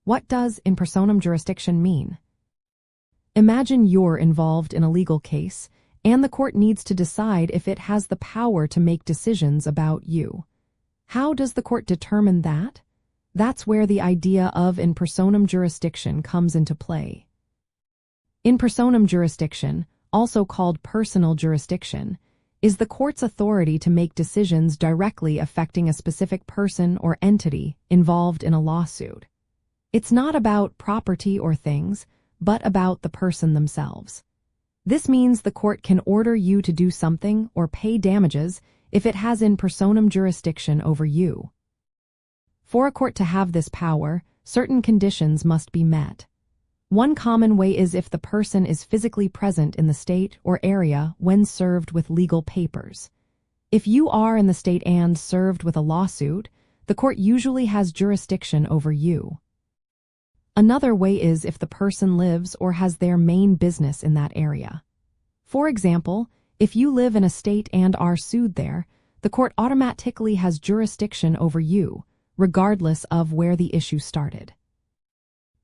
What does in personam jurisdiction mean? Imagine you're involved in a legal case, and the court needs to decide if it has the power to make decisions about you. How does the court determine that? That's where the idea of in personam jurisdiction comes into play. In personam jurisdiction, also called personal jurisdiction, is the court's authority to make decisions directly affecting a specific person or entity involved in a lawsuit. It's not about property or things, but about the person themselves. This means the court can order you to do something or pay damages if it has in personam jurisdiction over you. For a court to have this power, certain conditions must be met. One common way is if the person is physically present in the state or area when served with legal papers. If you are in the state and served with a lawsuit, the court usually has jurisdiction over you. Another way is if the person lives or has their main business in that area. For example, if you live in a state and are sued there, the court automatically has jurisdiction over you, regardless of where the issue started.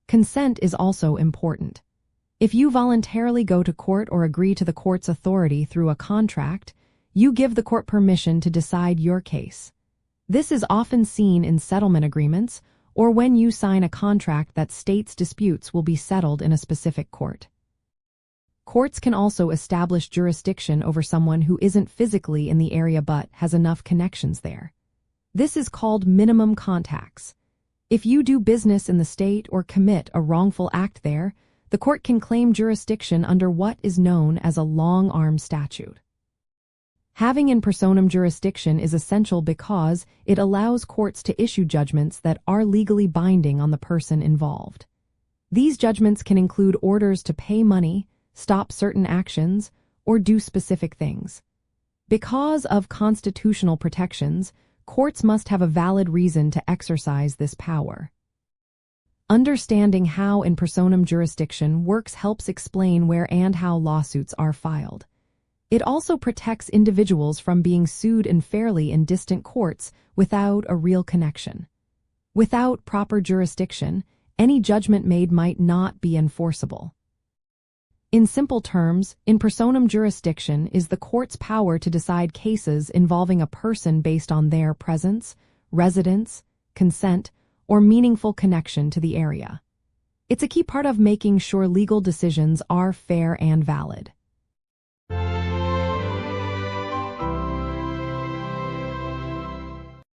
Consent is also important. If you voluntarily go to court or agree to the court's authority through a contract, you give the court permission to decide your case. This is often seen in settlement agreements or when you sign a contract that states disputes will be settled in a specific court. Courts can also establish jurisdiction over someone who isn't physically in the area but has enough connections there. This is called minimum contacts. If you do business in the state or commit a wrongful act there, the court can claim jurisdiction under what is known as a long-arm statute. Having in personam jurisdiction is essential because it allows courts to issue judgments that are legally binding on the person involved. These judgments can include orders to pay money, stop certain actions, or do specific things. Because of constitutional protections, courts must have a valid reason to exercise this power. Understanding how in personam jurisdiction works helps explain where and how lawsuits are filed. It also protects individuals from being sued unfairly in distant courts without a real connection. Without proper jurisdiction, any judgment made might not be enforceable. In simple terms, in personam jurisdiction is the court's power to decide cases involving a person based on their presence, residence, consent, or meaningful connection to the area. It's a key part of making sure legal decisions are fair and valid.